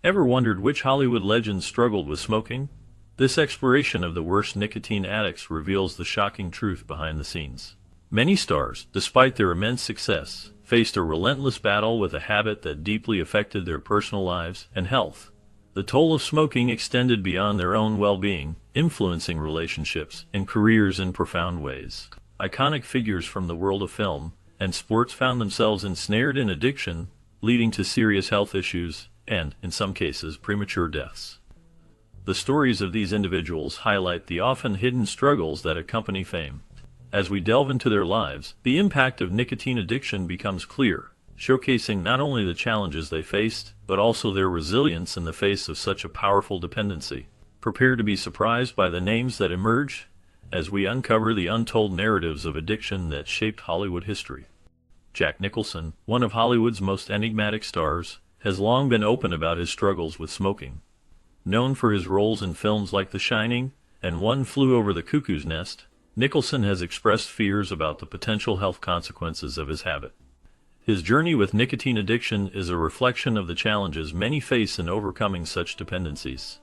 Ever wondered which Hollywood legends struggled with smoking? This exploration of the worst nicotine addicts reveals the shocking truth behind the scenes. Many stars, despite their immense success, faced a relentless battle with a habit that deeply affected their personal lives and health. The toll of smoking extended beyond their own well-being, influencing relationships and careers in profound ways. Iconic figures from the world of film and sports found themselves ensnared in addiction, leading to serious health issues and, in some cases, premature deaths. The stories of these individuals highlight the often hidden struggles that accompany fame. As we delve into their lives, the impact of nicotine addiction becomes clear, showcasing not only the challenges they faced, but also their resilience in the face of such a powerful dependency. Prepare to be surprised by the names that emerge as we uncover the untold narratives of addiction that shaped Hollywood history. Jack Nicholson, one of Hollywood's most enigmatic stars, has long been open about his struggles with smoking. Known for his roles in films like The Shining and One Flew Over the Cuckoo's Nest, Nicholson has expressed fears about the potential health consequences of his habit. His journey with nicotine addiction is a reflection of the challenges many face in overcoming such dependencies.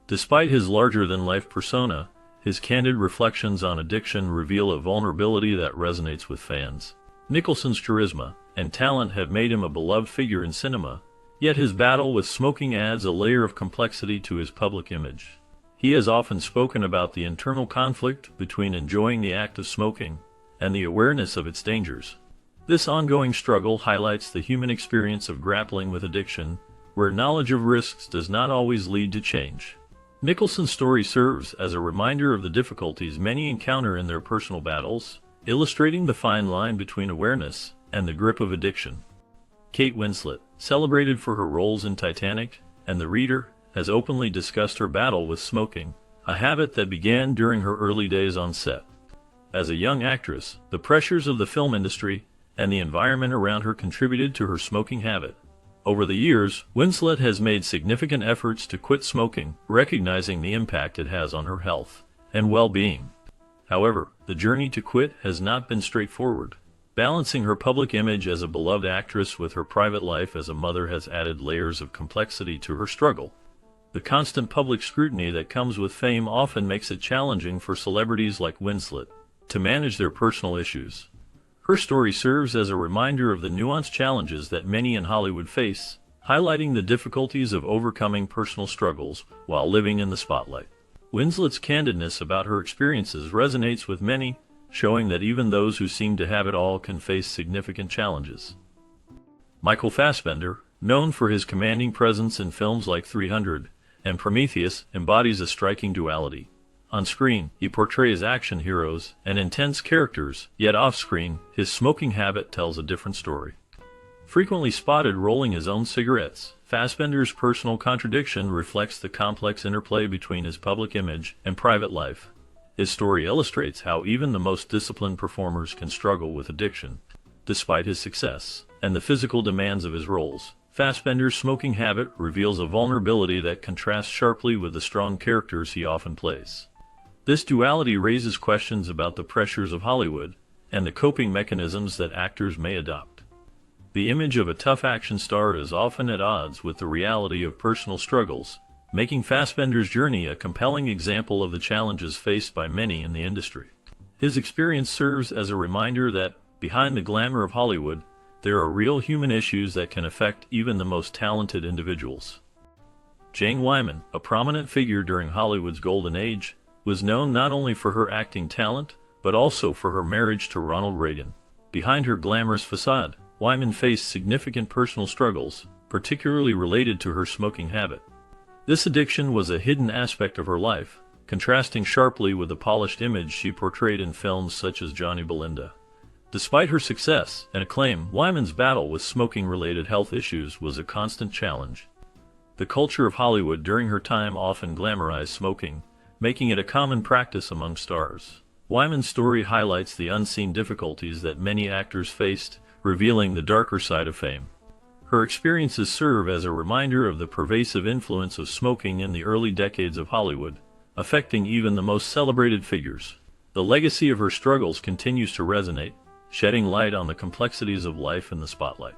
Despite his larger-than-life persona, his candid reflections on addiction reveal a vulnerability that resonates with fans. Nicholson's charisma and talent have made him a beloved figure in cinema, yet his battle with smoking adds a layer of complexity to his public image. He has often spoken about the internal conflict between enjoying the act of smoking and the awareness of its dangers. This ongoing struggle highlights the human experience of grappling with addiction, where knowledge of risks does not always lead to change. Nicholson's story serves as a reminder of the difficulties many encounter in their personal battles, illustrating the fine line between awareness and the grip of addiction. Kate Winslet, celebrated for her roles in Titanic and The Reader, has openly discussed her battle with smoking, a habit that began during her early days on set. As a young actress, the pressures of the film industry and the environment around her contributed to her smoking habit. Over the years, Winslet has made significant efforts to quit smoking, recognizing the impact it has on her health and well-being. However, the journey to quit has not been straightforward. Balancing her public image as a beloved actress with her private life as a mother has added layers of complexity to her struggle. The constant public scrutiny that comes with fame often makes it challenging for celebrities like Winslet to manage their personal issues. Her story serves as a reminder of the nuanced challenges that many in Hollywood face, highlighting the difficulties of overcoming personal struggles while living in the spotlight. Winslet's candidness about her experiences resonates with many, showing that even those who seem to have it all can face significant challenges. Michael Fassbender, known for his commanding presence in films like 300 and Prometheus, embodies a striking duality. On screen, he portrays action heroes and intense characters, yet off-screen, his smoking habit tells a different story. Frequently spotted rolling his own cigarettes, Fassbender's personal contradiction reflects the complex interplay between his public image and private life. His story illustrates how even the most disciplined performers can struggle with addiction. Despite his success and the physical demands of his roles, Fassbender's smoking habit reveals a vulnerability that contrasts sharply with the strong characters he often plays. This duality raises questions about the pressures of Hollywood and the coping mechanisms that actors may adopt. The image of a tough action star is often at odds with the reality of personal struggles, making Fassbender's journey a compelling example of the challenges faced by many in the industry. His experience serves as a reminder that, behind the glamour of Hollywood, there are real human issues that can affect even the most talented individuals. Jane Wyman, a prominent figure during Hollywood's golden age, was known not only for her acting talent, but also for her marriage to Ronald Reagan. Behind her glamorous facade, Wyman faced significant personal struggles, particularly related to her smoking habit. This addiction was a hidden aspect of her life, contrasting sharply with the polished image she portrayed in films such as Johnny Belinda. Despite her success and acclaim, Wyman's battle with smoking-related health issues was a constant challenge. The culture of Hollywood during her time often glamorized smoking, making it a common practice among stars. Wyman's story highlights the unseen difficulties that many actors faced, revealing the darker side of fame. Her experiences serve as a reminder of the pervasive influence of smoking in the early decades of Hollywood, affecting even the most celebrated figures. The legacy of her struggles continues to resonate, shedding light on the complexities of life in the spotlight.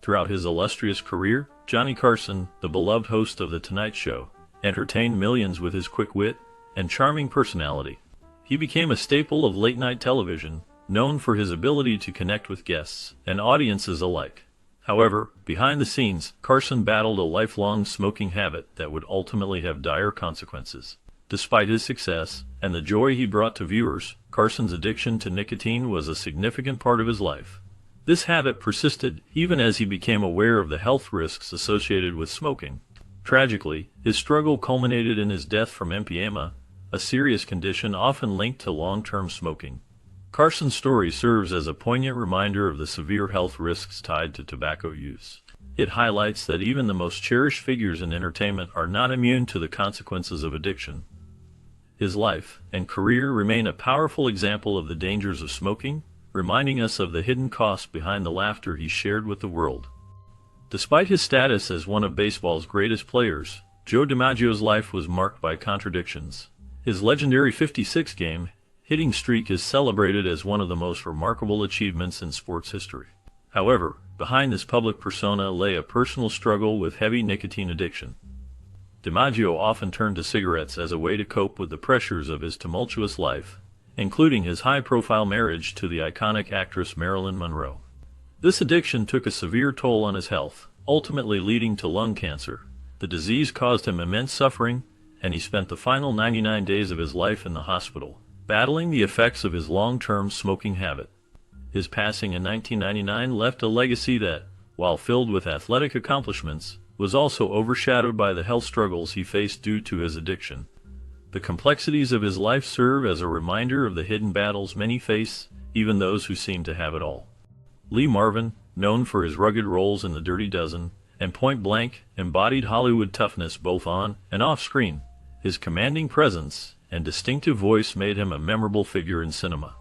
Throughout his illustrious career, Johnny Carson, the beloved host of The Tonight Show, entertained millions with his quick wit and charming personality. He became a staple of late-night television, known for his ability to connect with guests and audiences alike. However, behind the scenes, Carson battled a lifelong smoking habit that would ultimately have dire consequences. Despite his success and the joy he brought to viewers, Carson's addiction to nicotine was a significant part of his life. This habit persisted even as he became aware of the health risks associated with smoking. Tragically, his struggle culminated in his death from emphysema, a serious condition often linked to long-term smoking. Carson's story serves as a poignant reminder of the severe health risks tied to tobacco use. It highlights that even the most cherished figures in entertainment are not immune to the consequences of addiction. His life and career remain a powerful example of the dangers of smoking, reminding us of the hidden costs behind the laughter he shared with the world. Despite his status as one of baseball's greatest players, Joe DiMaggio's life was marked by contradictions. His legendary 56-game hitting streak is celebrated as one of the most remarkable achievements in sports history. However, behind this public persona lay a personal struggle with heavy nicotine addiction. DiMaggio often turned to cigarettes as a way to cope with the pressures of his tumultuous life, including his high-profile marriage to the iconic actress Marilyn Monroe. This addiction took a severe toll on his health, ultimately leading to lung cancer. The disease caused him immense suffering, and he spent the final 99 days of his life in the hospital, battling the effects of his long-term smoking habit. His passing in 1999 left a legacy that, while filled with athletic accomplishments, was also overshadowed by the health struggles he faced due to his addiction. The complexities of his life serve as a reminder of the hidden battles many face, even those who seem to have it all. Lee Marvin, known for his rugged roles in The Dirty Dozen and Point Blank, embodied Hollywood toughness both on and off screen. His commanding presence and distinctive voice made him a memorable figure in cinema.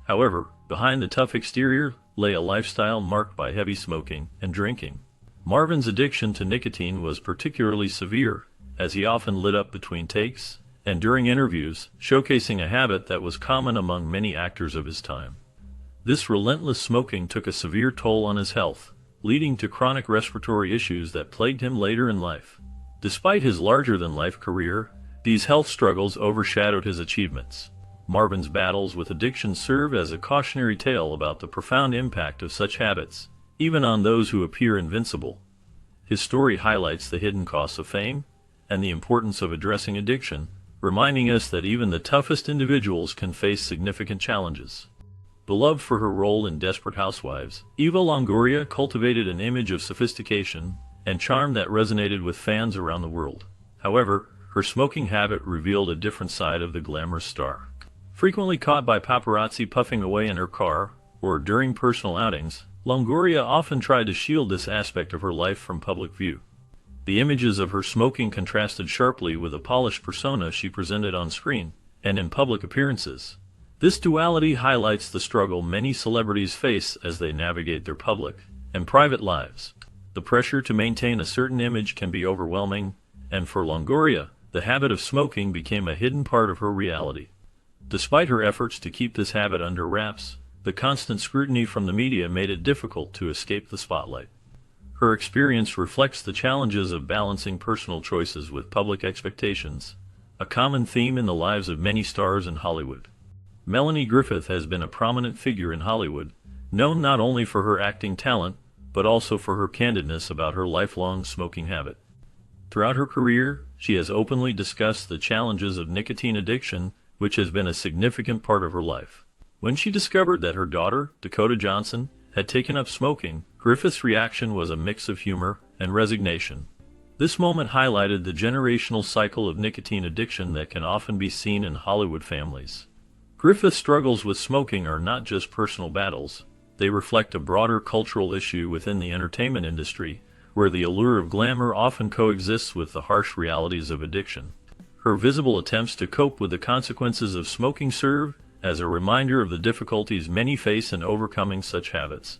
However, behind the tough exterior lay a lifestyle marked by heavy smoking and drinking. Marvin's addiction to nicotine was particularly severe, as he often lit up between takes and during interviews, showcasing a habit that was common among many actors of his time. This relentless smoking took a severe toll on his health, leading to chronic respiratory issues that plagued him later in life. Despite his larger-than-life career, these health struggles overshadowed his achievements. Marvin's battles with addiction serve as a cautionary tale about the profound impact of such habits, even on those who appear invincible. His story highlights the hidden costs of fame and the importance of addressing addiction, reminding us that even the toughest individuals can face significant challenges. Beloved for her role in Desperate Housewives, Eva Longoria cultivated an image of sophistication and charm that resonated with fans around the world. However, her smoking habit revealed a different side of the glamorous star. Frequently caught by paparazzi puffing away in her car or during personal outings, Longoria often tried to shield this aspect of her life from public view. The images of her smoking contrasted sharply with the polished persona she presented on screen and in public appearances. This duality highlights the struggle many celebrities face as they navigate their public and private lives. The pressure to maintain a certain image can be overwhelming, and for Longoria, the habit of smoking became a hidden part of her reality. Despite her efforts to keep this habit under wraps, the constant scrutiny from the media made it difficult to escape the spotlight. Her experience reflects the challenges of balancing personal choices with public expectations, a common theme in the lives of many stars in Hollywood. Melanie Griffith has been a prominent figure in Hollywood, known not only for her acting talent, but also for her candidness about her lifelong smoking habit. Throughout her career, she has openly discussed the challenges of nicotine addiction, which has been a significant part of her life. When she discovered that her daughter, Dakota Johnson, had taken up smoking, Griffith's reaction was a mix of humor and resignation. This moment highlighted the generational cycle of nicotine addiction that can often be seen in Hollywood families. Griffith's struggles with smoking are not just personal battles, they reflect a broader cultural issue within the entertainment industry, where the allure of glamour often coexists with the harsh realities of addiction. Her visible attempts to cope with the consequences of smoking serve as a reminder of the difficulties many face in overcoming such habits.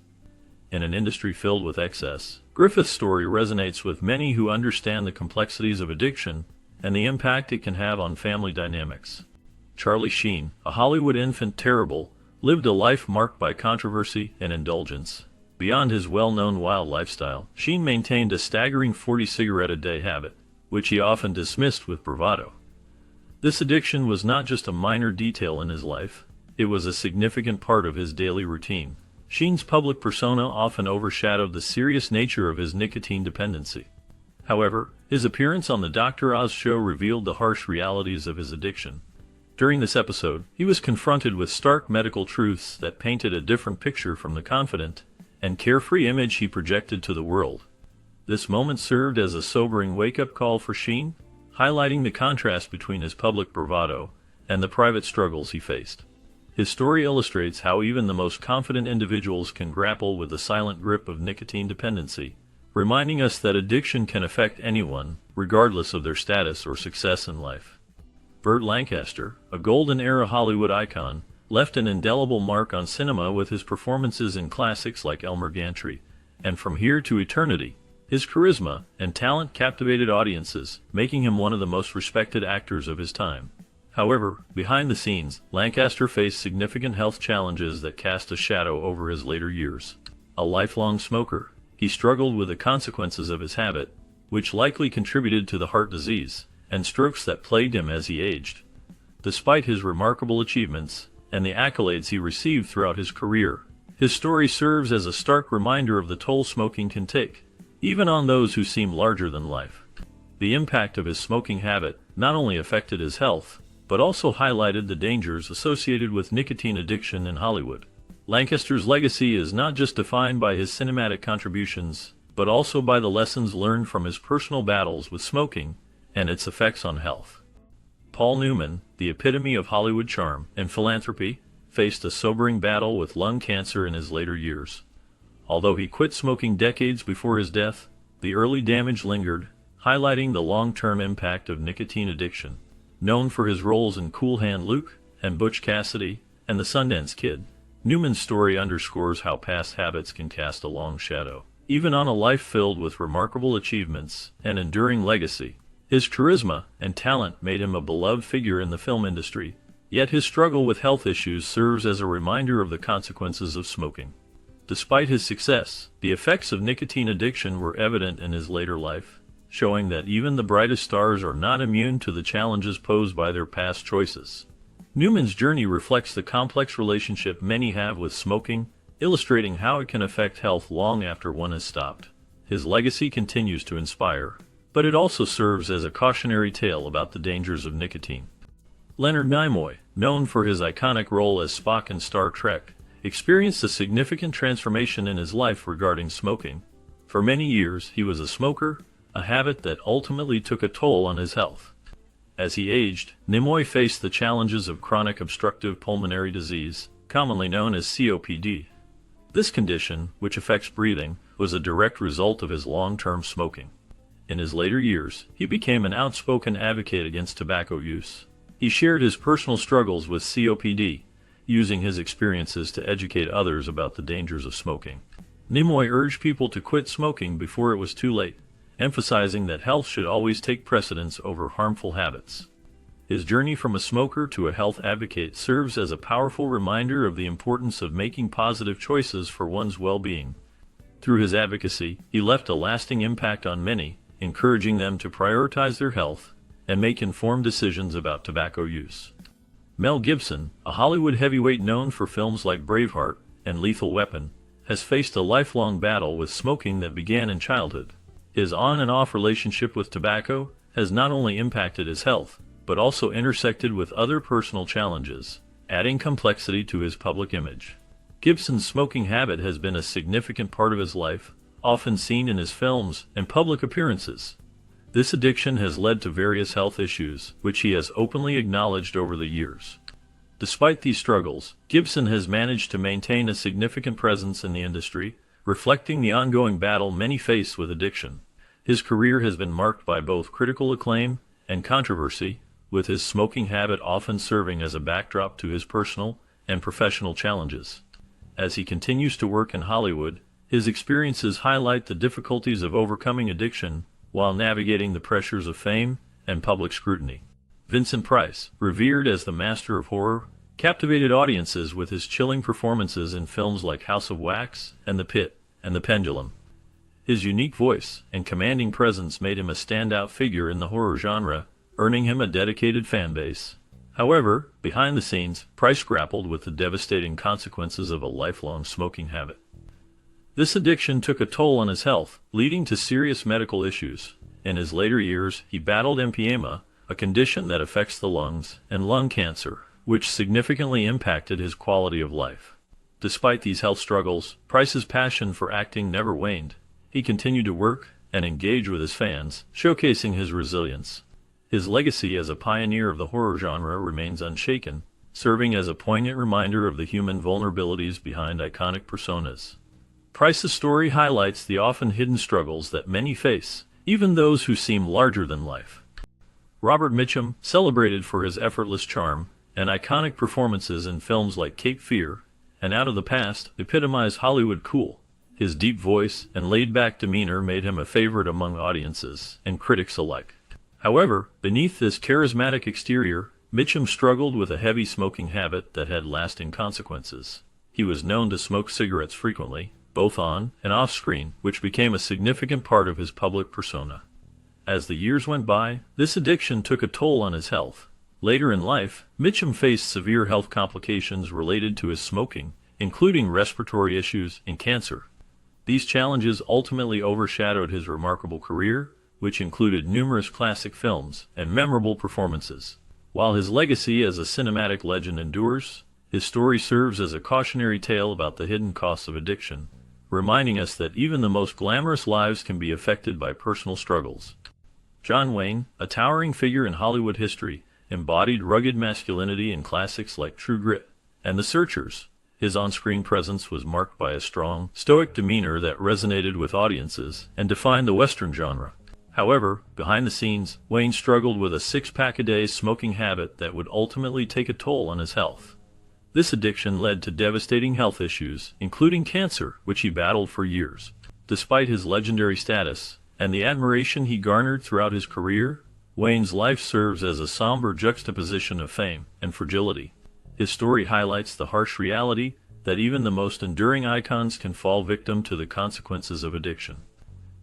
In an industry filled with excess, Griffith's story resonates with many who understand the complexities of addiction and the impact it can have on family dynamics. Charlie Sheen, a Hollywood enfant terrible, lived a life marked by controversy and indulgence. Beyond his well-known wild lifestyle, Sheen maintained a staggering 40 cigarette-a-day habit, which he often dismissed with bravado. This addiction was not just a minor detail in his life, it was a significant part of his daily routine. Sheen's public persona often overshadowed the serious nature of his nicotine dependency. However, his appearance on the Dr. Oz show revealed the harsh realities of his addiction. During this episode, he was confronted with stark medical truths that painted a different picture from the confident and carefree image he projected to the world. This moment served as a sobering wake-up call for Sheen, highlighting the contrast between his public bravado and the private struggles he faced. His story illustrates how even the most confident individuals can grapple with the silent grip of nicotine dependency, reminding us that addiction can affect anyone, regardless of their status or success in life. Burt Lancaster, a golden-era Hollywood icon, left an indelible mark on cinema with his performances in classics like Elmer Gantry and From Here to Eternity. His charisma and talent captivated audiences, making him one of the most respected actors of his time. However, behind the scenes, Lancaster faced significant health challenges that cast a shadow over his later years. A lifelong smoker, he struggled with the consequences of his habit, which likely contributed to the heart disease and strokes that plagued him as he aged. Despite his remarkable achievements and the accolades he received throughout his career, his story serves as a stark reminder of the toll smoking can take, even on those who seem larger than life. The impact of his smoking habit not only affected his health, but also highlighted the dangers associated with nicotine addiction in Hollywood. Lancaster's legacy is not just defined by his cinematic contributions, but also by the lessons learned from his personal battles with smoking and its effects on health. Paul Newman, the epitome of Hollywood charm and philanthropy, faced a sobering battle with lung cancer in his later years. Although he quit smoking decades before his death, the early damage lingered, highlighting the long-term impact of nicotine addiction. Known for his roles in Cool Hand Luke and Butch Cassidy and The Sundance Kid, Newman's story underscores how past habits can cast a long shadow, even on a life filled with remarkable achievements and enduring legacy. His charisma and talent made him a beloved figure in the film industry, yet his struggle with health issues serves as a reminder of the consequences of smoking. Despite his success, the effects of nicotine addiction were evident in his later life, showing that even the brightest stars are not immune to the challenges posed by their past choices. Newman's journey reflects the complex relationship many have with smoking, illustrating how it can affect health long after one has stopped. His legacy continues to inspire, but it also serves as a cautionary tale about the dangers of nicotine. Leonard Nimoy, known for his iconic role as Spock in Star Trek, experienced a significant transformation in his life regarding smoking. For many years, he was a smoker, a habit that ultimately took a toll on his health. As he aged, Nimoy faced the challenges of chronic obstructive pulmonary disease, commonly known as COPD. This condition, which affects breathing, was a direct result of his long-term smoking. In his later years, he became an outspoken advocate against tobacco use. He shared his personal struggles with COPD, using his experiences to educate others about the dangers of smoking. Nimoy urged people to quit smoking before it was too late, emphasizing that health should always take precedence over harmful habits. His journey from a smoker to a health advocate serves as a powerful reminder of the importance of making positive choices for one's well-being. Through his advocacy, he left a lasting impact on many, encouraging them to prioritize their health and make informed decisions about tobacco use. Mel Gibson, a Hollywood heavyweight known for films like Braveheart and Lethal Weapon, has faced a lifelong battle with smoking that began in childhood. His on and off relationship with tobacco has not only impacted his health, but also intersected with other personal challenges, adding complexity to his public image. Gibson's smoking habit has been a significant part of his life, often seen in his films and public appearances. This addiction has led to various health issues, which he has openly acknowledged over the years. Despite these struggles, Gibson has managed to maintain a significant presence in the industry, reflecting the ongoing battle many face with addiction. His career has been marked by both critical acclaim and controversy, with his smoking habit often serving as a backdrop to his personal and professional challenges. As he continues to work in Hollywood, his experiences highlight the difficulties of overcoming addiction while navigating the pressures of fame and public scrutiny. Vincent Price, revered as the master of horror, captivated audiences with his chilling performances in films like House of Wax and The Pit, and The Pendulum. His unique voice and commanding presence made him a standout figure in the horror genre, earning him a dedicated fan base. However, behind the scenes, Price grappled with the devastating consequences of a lifelong smoking habit. This addiction took a toll on his health, leading to serious medical issues. In his later years, he battled emphysema, a condition that affects the lungs, and lung cancer, which significantly impacted his quality of life. Despite these health struggles, Price's passion for acting never waned. He continued to work and engage with his fans, showcasing his resilience. His legacy as a pioneer of the horror genre remains unshaken, serving as a poignant reminder of the human vulnerabilities behind iconic personas. Price's story highlights the often hidden struggles that many face, even those who seem larger than life. Robert Mitchum, celebrated for his effortless charm and iconic performances in films like Cape Fear and Out of the Past, epitomized Hollywood cool. His deep voice and laid-back demeanor made him a favorite among audiences and critics alike. However, beneath this charismatic exterior, Mitchum struggled with a heavy smoking habit that had lasting consequences. He was known to smoke cigarettes frequently, both on and off screen, which became a significant part of his public persona. As the years went by, this addiction took a toll on his health. Later in life, Mitchum faced severe health complications related to his smoking, including respiratory issues and cancer. These challenges ultimately overshadowed his remarkable career, which included numerous classic films and memorable performances. While his legacy as a cinematic legend endures, his story serves as a cautionary tale about the hidden costs of addiction, reminding us that even the most glamorous lives can be affected by personal struggles. John Wayne, a towering figure in Hollywood history, embodied rugged masculinity in classics like True Grit and The Searchers. His on-screen presence was marked by a strong, stoic demeanor that resonated with audiences and defined the Western genre. However, behind the scenes, Wayne struggled with a six-pack-a-day smoking habit that would ultimately take a toll on his health. This addiction led to devastating health issues, including cancer, which he battled for years. Despite his legendary status and the admiration he garnered throughout his career, Wayne's life serves as a somber juxtaposition of fame and fragility. His story highlights the harsh reality that even the most enduring icons can fall victim to the consequences of addiction.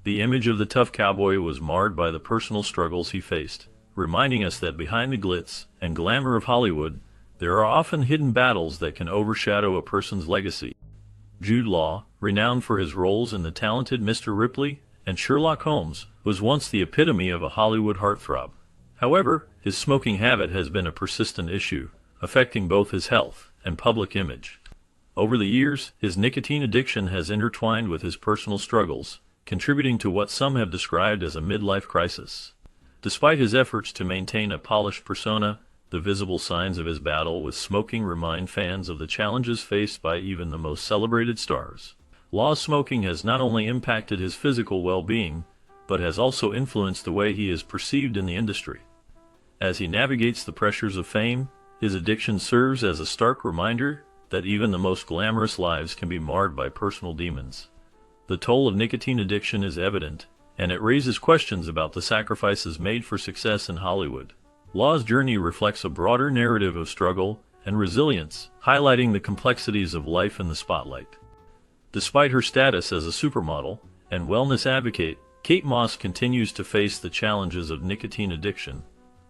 The image of the tough cowboy was marred by the personal struggles he faced, reminding us that behind the glitz and glamour of Hollywood, there are often hidden battles that can overshadow a person's legacy. Jude Law, renowned for his roles in The Talented Mr. Ripley and Sherlock Holmes, was once the epitome of a Hollywood heartthrob. However, his smoking habit has been a persistent issue, affecting both his health and public image. Over the years, his nicotine addiction has intertwined with his personal struggles, contributing to what some have described as a midlife crisis. Despite his efforts to maintain a polished persona, the visible signs of his battle with smoking remind fans of the challenges faced by even the most celebrated stars. Law's smoking has not only impacted his physical well-being, but has also influenced the way he is perceived in the industry. As he navigates the pressures of fame, his addiction serves as a stark reminder that even the most glamorous lives can be marred by personal demons. The toll of nicotine addiction is evident, and it raises questions about the sacrifices made for success in Hollywood. Law's journey reflects a broader narrative of struggle and resilience, highlighting the complexities of life in the spotlight. Despite her status as a supermodel and wellness advocate, Kate Moss continues to face the challenges of nicotine addiction.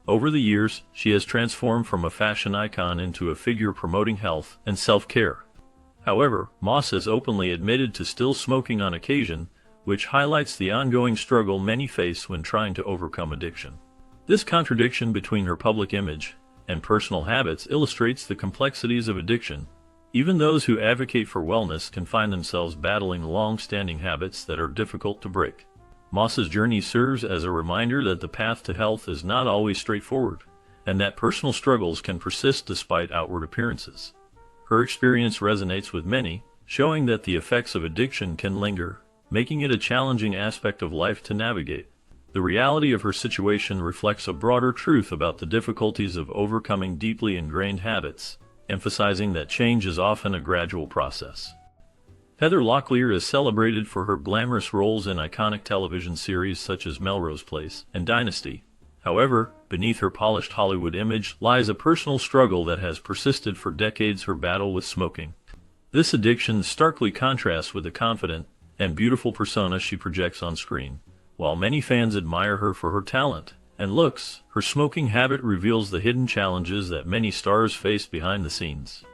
Over the years, she has transformed from a fashion icon into a figure promoting health and self-care. However, Moss has openly admitted to still smoking on occasion, which highlights the ongoing struggle many face when trying to overcome addiction. This contradiction between her public image and personal habits illustrates the complexities of addiction. Even those who advocate for wellness can find themselves battling long-standing habits that are difficult to break. Moss's journey serves as a reminder that the path to health is not always straightforward, and that personal struggles can persist despite outward appearances. Her experience resonates with many, showing that the effects of addiction can linger, making it a challenging aspect of life to navigate. The reality of her situation reflects a broader truth about the difficulties of overcoming deeply ingrained habits, emphasizing that change is often a gradual process. Heather Locklear is celebrated for her glamorous roles in iconic television series such as Melrose Place and Dynasty. However, beneath her polished Hollywood image lies a personal struggle that has persisted for decades: her battle with smoking. This addiction starkly contrasts with the confident and beautiful persona she projects on screen. While many fans admire her for her talent and looks, her smoking habit reveals the hidden challenges that many stars face behind the scenes.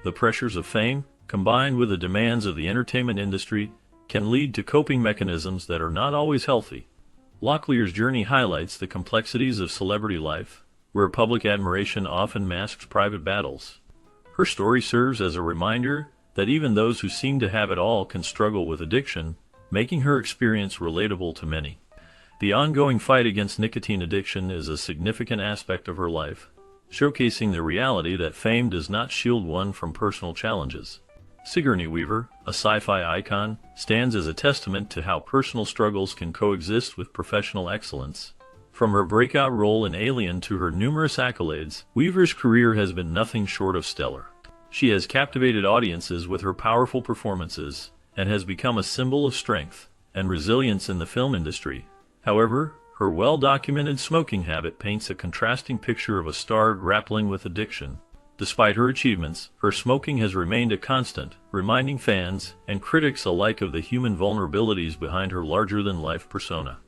The pressures of fame, combined with the demands of the entertainment industry, can lead to coping mechanisms that are not always healthy. Locklear's journey highlights the complexities of celebrity life, where public admiration often masks private battles. Her story serves as a reminder that even those who seem to have it all can struggle with addiction, making her experience relatable to many. The ongoing fight against nicotine addiction is a significant aspect of her life, showcasing the reality that fame does not shield one from personal challenges. Sigourney Weaver, a sci-fi icon, stands as a testament to how personal struggles can coexist with professional excellence. From her breakout role in Alien to her numerous accolades, Weaver's career has been nothing short of stellar. She has captivated audiences with her powerful performances and has become a symbol of strength and resilience in the film industry. However, her well-documented smoking habit paints a contrasting picture of a star grappling with addiction. Despite her achievements, her smoking has remained a constant, reminding fans and critics alike of the human vulnerabilities behind her larger-than-life persona.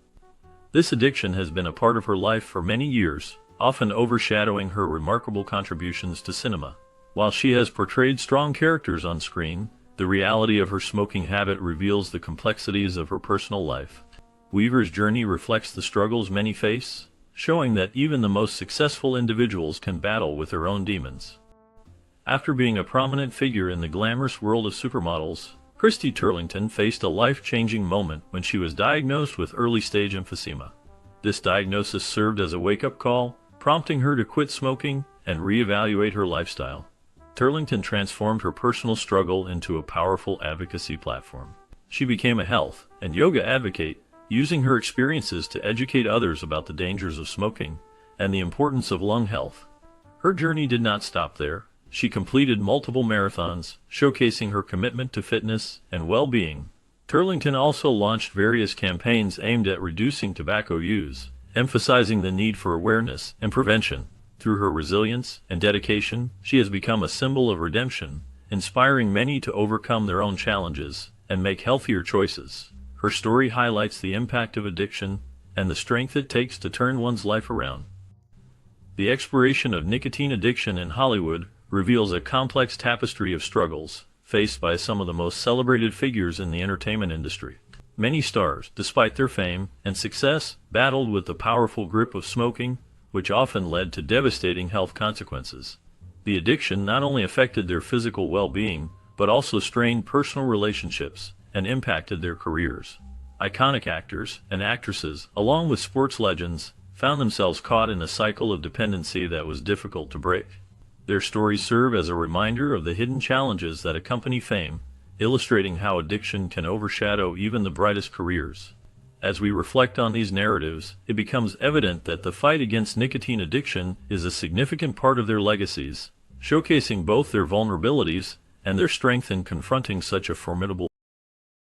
This addiction has been a part of her life for many years, often overshadowing her remarkable contributions to cinema. While she has portrayed strong characters on screen, the reality of her smoking habit reveals the complexities of her personal life. Weaver's journey reflects the struggles many face, showing that even the most successful individuals can battle with their own demons. After being a prominent figure in the glamorous world of supermodels, Christy Turlington faced a life-changing moment when she was diagnosed with early-stage emphysema. This diagnosis served as a wake-up call, prompting her to quit smoking and reevaluate her lifestyle. Turlington transformed her personal struggle into a powerful advocacy platform. She became a health and yoga advocate, using her experiences to educate others about the dangers of smoking and the importance of lung health. Her journey did not stop there. She completed multiple marathons, showcasing her commitment to fitness and well-being. Turlington also launched various campaigns aimed at reducing tobacco use, emphasizing the need for awareness and prevention. Through her resilience and dedication, she has become a symbol of redemption, inspiring many to overcome their own challenges and make healthier choices. Her story highlights the impact of addiction and the strength it takes to turn one's life around. The exploration of nicotine addiction in Hollywood reveals a complex tapestry of struggles faced by some of the most celebrated figures in the entertainment industry. Many stars, despite their fame and success, battled with the powerful grip of smoking, which often led to devastating health consequences. The addiction not only affected their physical well-being, but also strained personal relationships and impacted their careers. Iconic actors and actresses, along with sports legends, found themselves caught in a cycle of dependency that was difficult to break. Their stories serve as a reminder of the hidden challenges that accompany fame, illustrating how addiction can overshadow even the brightest careers. As we reflect on these narratives, it becomes evident that the fight against nicotine addiction is a significant part of their legacies, showcasing both their vulnerabilities and their strength in confronting such a formidable